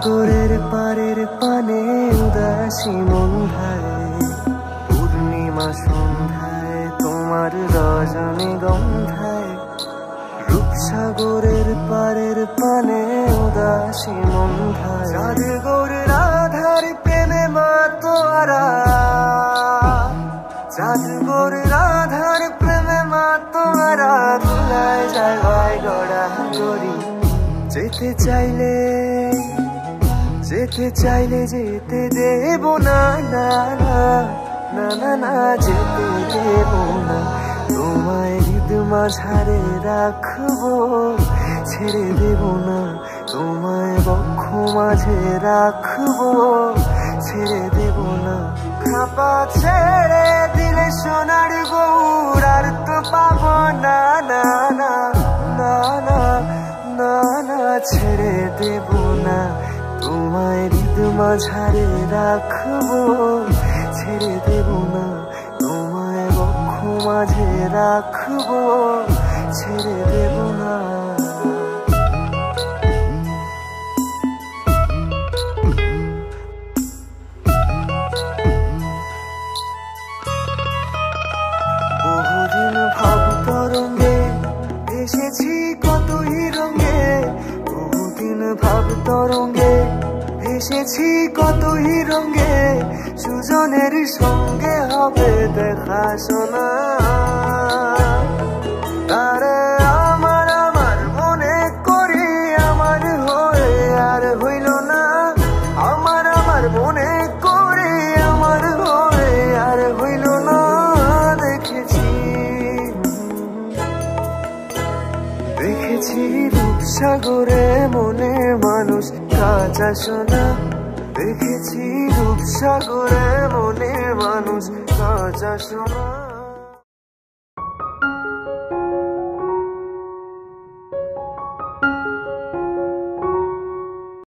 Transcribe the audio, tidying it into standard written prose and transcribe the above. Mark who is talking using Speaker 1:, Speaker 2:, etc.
Speaker 1: সাগরের পারের পানে উদাসী মন ভাই, পূর্ণিমা সন্ধ্যায় তোমার রজনীগন্ধায়। রূপসাগরের পারের পানে উদাসী মন ভাই, চাঁদ গৌরের আধার প্রেমে মাতোয়ারা, চাঁদ গৌরের আধার প্রেমে মাতোয়ারা। ধুলায় জায়গায় গড়া গড়ি, যেতে চাইলে যেতে দেব না, না না না না না, যেতে দেব না। তোমায় হৃদ মাঝারে রাখবো, ছেড়ে দেব না। তোমায় বক্ষ মাঝে রাখবো, ছেড়ে দেব না। খাপা ছেড়ে দিলে সোনার গৌর আর তো পাবো না, না না না না না না, ছেড়ে দেব না। তোমায় হৃদ মাঝারে রাখবো, ছেড়ে দেব না। তোমায় বক্ষ মাঝে রাখবো, ছেড়ে দেব না। বহুদিন ভাব তরঙ্গে এসেছি কতই রঙে, বহুদিন ভাব তরঙ্গে এসেছি কতই রঙে। সুজনের সঙ্গে হবে দেখা শোনা, তারে আমার আমার মনে করি আমার হয়ে আর হইল না। আমার আমার মনে করি আমার হয়ে আর হইল না। দেখেছি রূপসাগরে মনে মানুষ কাঁচা সোনা, দেখেছি রূপসাগরে মনে মানুষ কাঁচা সোনা।